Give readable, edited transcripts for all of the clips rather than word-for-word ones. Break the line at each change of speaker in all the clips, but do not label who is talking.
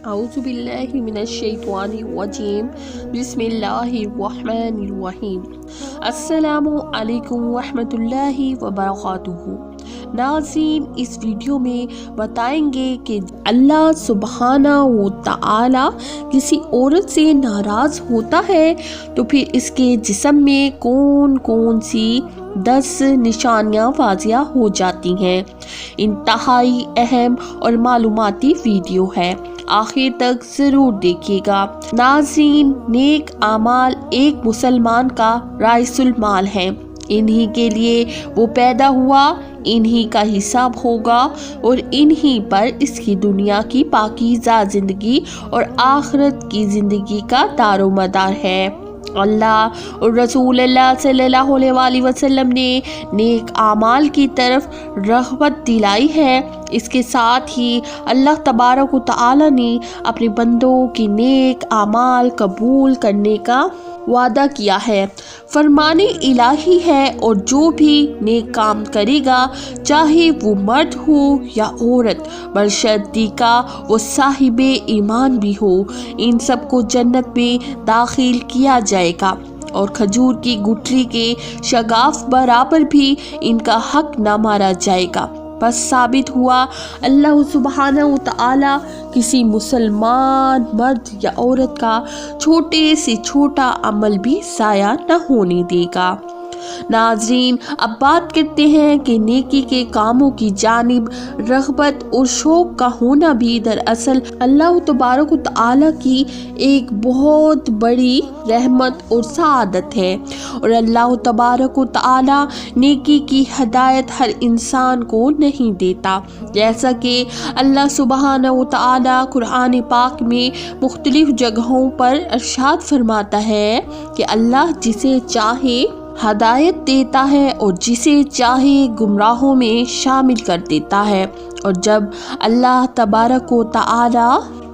أعوذ بالله من الشيطان الرجيم بسم الله الرحمن الرحیم السلام علیکم ورحمۃ اللہ وبرکاتہ۔ ناظرین، اس ویڈیو میں بتائیں گے کہ اللہ سبحانہ و تعالی کسی عورت سے ناراض ہوتا ہے تو پھر اس کے جسم میں کون کون سی 10 نشانیاں واضح ہو جاتی ہیں۔ انتہائی اہم اور معلوماتی ویڈیو ہے، آخر تک ضرور دیکھیے گا۔ ناظرین، نیک اعمال ایک مسلمان کا رئیس المال ہے، انہی کے لیے وہ پیدا ہوا، انہی کا حساب ہوگا اور انہی پر اس کی دنیا کی پاکیزہ زندگی اور آخرت کی زندگی کا دار و مدار ہے۔ اللہ اور رسول اللہ صلی اللہ علیہ وآلہ وسلم نے نیک اعمال کی طرف رغبت دلائی ہے۔ اس کے ساتھ ہی اللہ تبارک و تعالی نے اپنے بندوں کی نیک اعمال قبول کرنے کا وعدہ کیا ہے۔ فرمان الہی ہے، اور جو بھی نیک کام کرے گا، چاہے وہ مرد ہو یا عورت، برشرطیکہ کا وہ صاحب ایمان بھی ہو، ان سب کو جنت میں داخل کیا جائے گا، اور کھجور کی گٹھلی کے شگاف برابر بھی ان کا حق نہ مارا جائے گا۔ بس ثابت ہوا اللہ سبحانہ و تعالی کسی مسلمان مرد یا عورت کا چھوٹے سے چھوٹا عمل بھی ضائع نہ ہونے دے گا۔ ناظرین، اب بات کرتے ہیں کہ نیکی کے کاموں کی جانب رغبت اور شوق کا ہونا بھی دراصل اللہ تبارک و تعالی کی ایک بہت بڑی رحمت اور سعادت ہے، اور اللہ تبارک و تعالی نیکی کی ہدایت ہر انسان کو نہیں دیتا، جیسا کہ اللہ سبحانہ و تعالی قرآن پاک میں مختلف جگہوں پر ارشاد فرماتا ہے کہ اللہ جسے چاہے ہدایت دیتا ہے اور جسے چاہے گمراہوں میں شامل کر دیتا ہے، اور جب اللہ تبارک و تعالی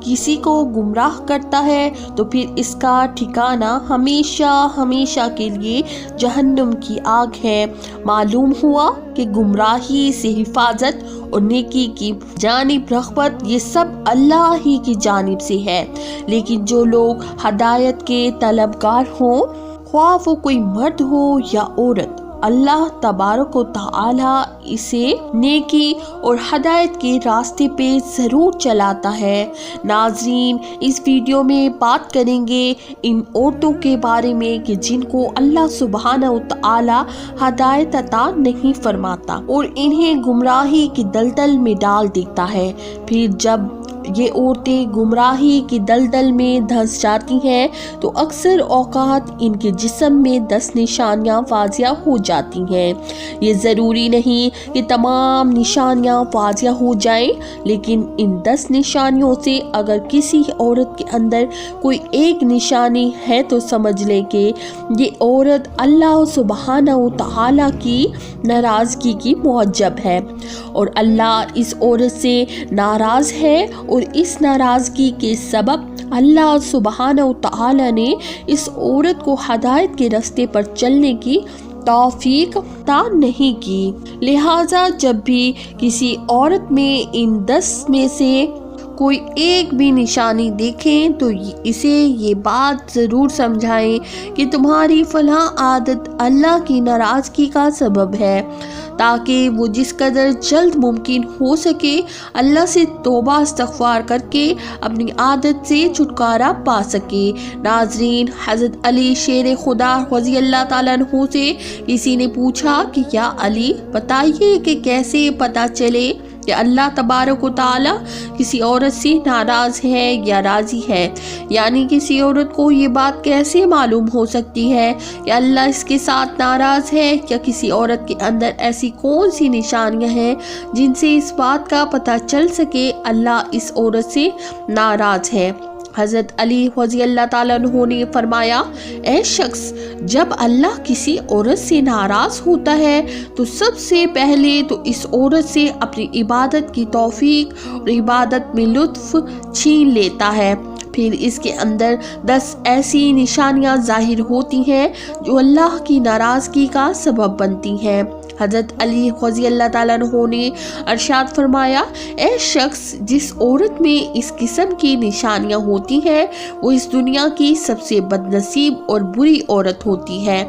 کسی کو گمراہ کرتا ہے تو پھر اس کا ٹھکانہ ہمیشہ ہمیشہ کے لیے جہنم کی آگ ہے۔ معلوم ہوا کہ گمراہی سے حفاظت اور نیکی کی جانب رغبت یہ سب اللہ ہی کی جانب سے ہے، لیکن جو لوگ ہدایت کے طلبگار ہوں، خواہ وہ کوئی مرد ہو یا عورت، اللہ تبارک و تعالی اسے نیکی اور ہدایت کے راستے پہ ضرور چلاتا ہے۔ ناظرین، اس ویڈیو میں بات کریں گے ان عورتوں کے بارے میں کہ جن کو اللہ سبحانہ و تعالی ہدایت عطا نہیں فرماتا اور انہیں گمراہی کی دلدل میں ڈال دیتا ہے۔ پھر جب یہ عورتیں گمراہی کی دلدل میں دھنس جاتی ہیں تو اکثر اوقات ان کے جسم میں 10 نشانیاں واضح ہو جاتی ہیں۔ یہ ضروری نہیں کہ تمام نشانیاں واضح ہو جائیں، لیکن ان 10 نشانیوں سے اگر کسی عورت کے اندر کوئی ایک نشانی ہے تو سمجھ لیں کہ یہ عورت اللہ سبحانہ و تعالی کی ناراضگی کی محجب ہے، اور اللہ اس عورت سے ناراض ہے، اور اس ناراضگی کے سبب اللہ سبحانہ و تعالی نے اس عورت کو ہدایت کے راستے پر چلنے کی توفیق عطا نہیں کی۔ لہٰذا جب بھی کسی عورت میں ان 10 میں سے کوئی ایک بھی نشانی دیکھیں تو اسے یہ بات ضرور سمجھائیں کہ تمہاری فلاں عادت اللہ کی ناراضگی کا سبب ہے، تاکہ وہ جس قدر جلد ممکن ہو سکے اللہ سے توبہ استغفار کر کے اپنی عادت سے چھٹکارا پا سکے۔ ناظرین، حضرت علی شیر خدا رضی اللہ تعالیٰ عنہ سے کسی نے پوچھا کہ یا علی، بتائیے کہ کیسے پتہ چلے کہ اللہ تبارک و تعالی کسی عورت سے ناراض ہے یا راضی ہے، یعنی کسی عورت کو یہ بات کیسے معلوم ہو سکتی ہے کہ اللہ اس کے ساتھ ناراض ہے، یا کسی عورت کے اندر ایسی کون سی نشانیاں ہیں جن سے اس بات کا پتہ چل سکے اللہ اس عورت سے ناراض ہے؟ حضرت علی رضی اللہ تعالیٰ عنہ نے فرمایا، اے شخص، جب اللہ کسی عورت سے ناراض ہوتا ہے تو سب سے پہلے تو اس عورت سے اپنی عبادت کی توفیق اور عبادت میں لطف چھین لیتا ہے، پھر اس کے اندر 10 ایسی نشانیاں ظاہر ہوتی ہیں جو اللہ کی ناراضگی کا سبب بنتی ہیں۔ حضرت علی رضی اللہ تعالیٰ عنہ نے ارشاد فرمایا، اے شخص جس عورت میں اس قسم کی نشانیاں ہوتی ہیں وہ اس دنیا کی سب سے بد نصیب اور بری عورت ہوتی ہے۔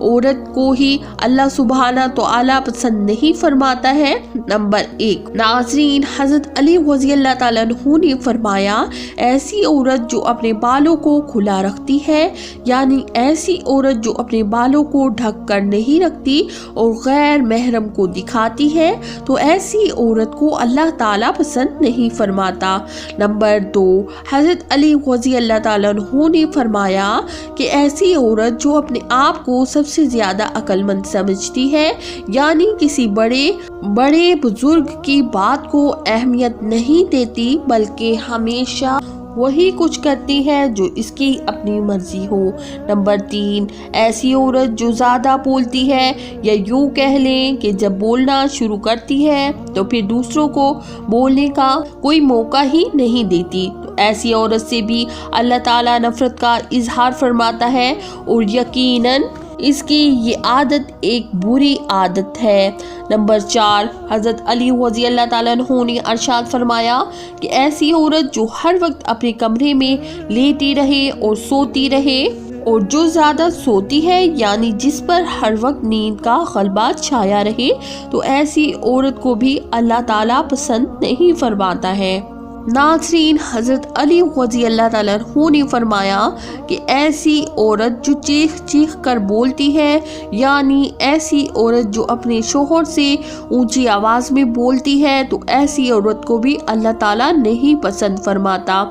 عورت کو ہی اللہ سبحانہ تعالیٰ پسند نہیں فرماتا ہے۔ نمبر 1، ناظرین، حضرت علی رضی اللہ تعالیٰ عنہ نے فرمایا، ایسی عورت جو اپنے بالوں کو کھلا رکھتی ہے، یعنی ایسی عورت جو اپنے بالوں کو ڈھک کر نہیں رکھتی اور غیر محرم کو دکھاتی ہے، تو ایسی عورت کو اللہ تعالیٰ پسند نہیں فرماتا۔ نمبر 2، حضرت علی رضی اللہ تعالیٰ عنہ نے فرمایا کہ ایسی عورت جو اپنے آپ کو سب سے زیادہ عقل مند سمجھتی ہے، یعنی کسی بڑے بزرگ کی بات کو اہمیت نہیں دیتی بلکہ ہمیشہ وہی کچھ کرتی ہے جو اس کی اپنی مرضی ہو۔ نمبر 3، ایسی عورت جو زیادہ بولتی ہے، یا یوں کہہ لیں کہ جب بولنا شروع کرتی ہے تو پھر دوسروں کو بولنے کا کوئی موقع ہی نہیں دیتی، تو ایسی عورت سے بھی اللہ تعالیٰ نفرت کا اظہار فرماتا ہے، اور یقیناً اس کی یہ عادت ایک بری عادت ہے۔ نمبر 4، حضرت علی رضی اللہ تعالیٰ عنہ نے ارشاد فرمایا کہ ایسی عورت جو ہر وقت اپنے کمرے میں لیٹی رہے اور سوتی رہے، اور جو زیادہ سوتی ہے یعنی جس پر ہر وقت نیند کا غلبہ چھایا رہے، تو ایسی عورت کو بھی اللہ تعالیٰ پسند نہیں فرماتا ہے۔ ناظرین، حضرت علی رضی اللہ تعالیٰ عنہ نے فرمایا کہ ایسی عورت جو چیخ چیخ کر بولتی ہے، یعنی ایسی عورت جو اپنے شوہر سے اونچی آواز میں بولتی ہے، تو ایسی عورت کو بھی اللہ تعالیٰ نہیں پسند فرماتا۔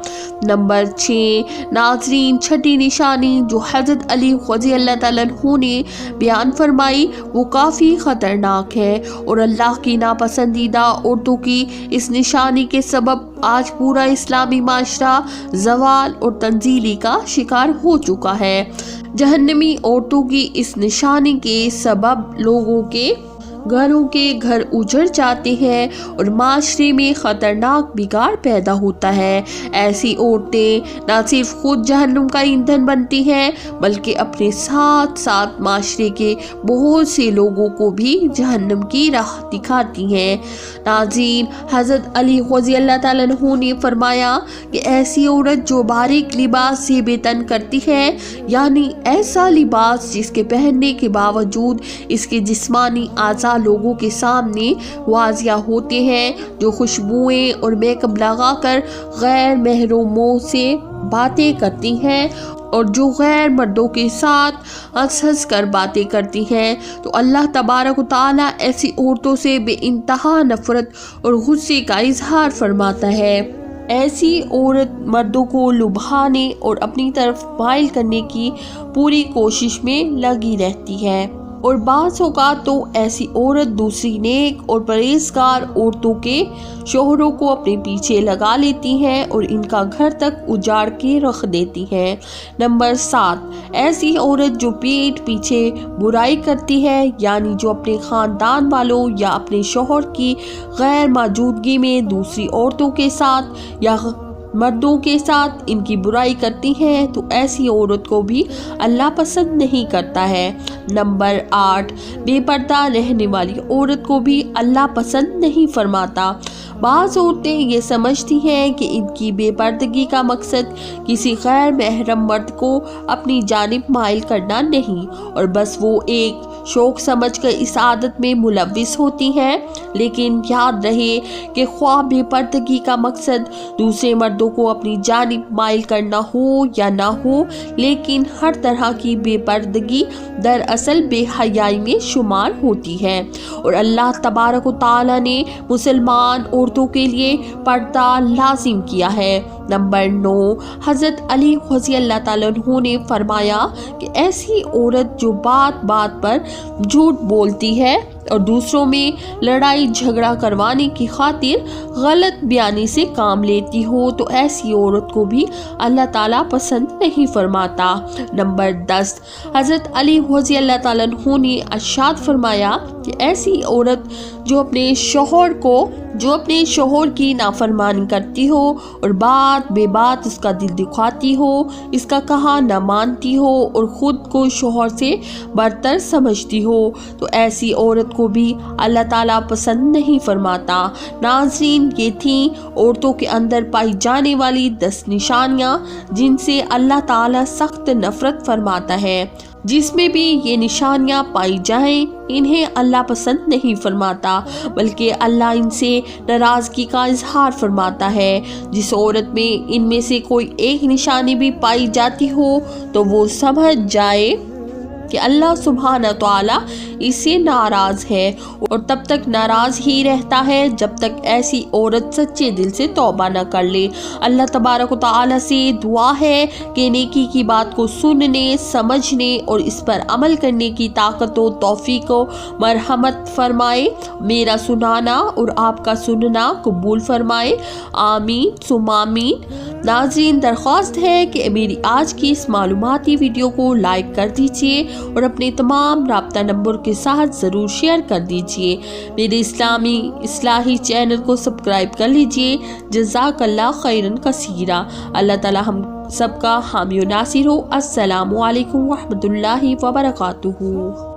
نمبر 6، ناظرین، چھٹی نشانی جو حضرت علی رضی اللہ تعالیٰ عنہ نے بیان فرمائی وہ کافی خطرناک ہے، اور اللہ کی ناپسندیدہ عورتوں کی اس نشانی کے سبب آج پورا اسلامی معاشرہ زوال اور تنزیلی کا شکار ہو چکا ہے۔ جہنمی عورتوں کی اس نشانی کے سبب لوگوں کے گھروں کے گھر اجڑ جاتے ہیں اور معاشرے میں خطرناک بگاڑ پیدا ہوتا ہے۔ ایسی عورتیں نہ صرف خود جہنم کا ایندھن بنتی ہیں بلکہ اپنے ساتھ ساتھ معاشرے کے بہت سے لوگوں کو بھی جہنم کی راہ دکھاتی ہیں۔ ناظرین، حضرت علی رضی اللہ تعالیٰ عنہ نے فرمایا کہ ایسی عورت جو باریک لباس سے بے تن کرتی ہے، یعنی ایسا لباس جس کے پہننے کے باوجود اس کے جسمانی اعضاء لوگوں کے سامنے واضح ہوتے ہیں، جو خوشبوئیں اور میک اپ لگا کر غیر محرموں سے باتیں کرتی ہیں، اور جو غیر مردوں کے ساتھ ہنس ہنس کر باتیں کرتی ہیں، تو اللہ تبارک و تعالیٰ ایسی عورتوں سے بے انتہا نفرت اور غصے کا اظہار فرماتا ہے۔ ایسی عورت مردوں کو لبھانے اور اپنی طرف مائل کرنے کی پوری کوشش میں لگی رہتی ہے، اور بعض اوقات تو ایسی عورت دوسری نیک اور پرہیزگار عورتوں کے شوہروں کو اپنے پیچھے لگا لیتی ہیں اور ان کا گھر تک اجاڑ کے رکھ دیتی ہیں۔ نمبر 7، ایسی عورت جو پیٹھ پیچھے برائی کرتی ہے، یعنی جو اپنے خاندان والوں یا اپنے شوہر کی غیر موجودگی میں دوسری عورتوں کے ساتھ یا مردوں کے ساتھ ان کی برائی کرتی ہیں، تو ایسی عورت کو بھی اللہ پسند نہیں کرتا ہے۔ نمبر 8، بے پردہ رہنے والی عورت کو بھی اللہ پسند نہیں فرماتا۔ بعض عورتیں یہ سمجھتی ہیں کہ ان کی بے پردگی کا مقصد کسی غیر محرم مرد کو اپنی جانب مائل کرنا نہیں، اور بس وہ ایک شوق سمجھ کر اس عادت میں ملوث ہوتی ہیں۔ لیکن یاد رہے کہ خواہ بے پردگی کا مقصد دوسرے مردوں کو اپنی جانب مائل کرنا ہو یا نہ ہو، لیکن ہر طرح کی بے پردگی دراصل بے حیائی میں شمار ہوتی ہے، اور اللہ تبارک و تعالیٰ نے مسلمان عورتوں کے لیے پردہ لازم کیا ہے۔ نمبر 9، حضرت علی رضی اللہ تعالیٰ عنہ نے فرمایا کہ ایسی عورت جو بات بات پر جھوٹ بولتی ہے اور دوسروں میں لڑائی جھگڑا کروانے کی خاطر غلط بیانی سے کام لیتی ہو، تو ایسی عورت کو بھی اللہ تعالیٰ پسند نہیں فرماتا۔ نمبر 10، حضرت علی رضی اللہ تعالیٰ عنہ نے ارشاد فرمایا کہ ایسی عورت جو اپنے شوہر کی نافرمانی کرتی ہو اور بات بے بات اس کا دل دکھاتی ہو، اس کا کہا نہ مانتی ہو اور خود کو شوہر سے برتر سمجھتی ہو، تو ایسی عورت عورت کو بھی اللہ تعالیٰ پسند نہیں فرماتا۔ ناظرین، یہ تھیں عورتوں کے اندر پائی جانے والی 10 نشانیاں جن سے اللہ تعالیٰ سخت نفرت فرماتا ہے۔ جس میں بھی یہ نشانیاں پائی جائیں انہیں اللہ پسند نہیں فرماتا، بلکہ اللہ ان سے ناراضگی کا اظہار فرماتا ہے۔ جس عورت میں ان میں سے کوئی ایک نشانی بھی پائی جاتی ہو تو وہ سمجھ جائے کہ اللہ سبحانہ تعالیٰ اس سے ناراض ہے، اور تب تک ناراض ہی رہتا ہے جب تک ایسی عورت سچے دل سے توبہ نہ کر لے۔ اللہ تبارک و تعالیٰ سے دعا ہے کہ نیکی کی بات کو سننے، سمجھنے اور اس پر عمل کرنے کی طاقت و توفیق و مرحمت فرمائے، میرا سنانا اور آپ کا سننا قبول فرمائے، آمین ثم آمین۔ ناظرین، درخواست ہے کہ میری آج کی اس معلوماتی ویڈیو کو لائک کر دیجیے اور اپنے تمام رابطہ نمبر کے ساتھ ضرور شیئر کر دیجیے۔ میرے اسلامی اصلاحی چینل کو سبسکرائب کر لیجیے۔ جزاک اللہ خیرن کثیرا۔ اللہ تعالی ہم سب کا حامی و ناصر ہو۔ السلام علیکم ورحمۃ اللہ وبرکاتہ۔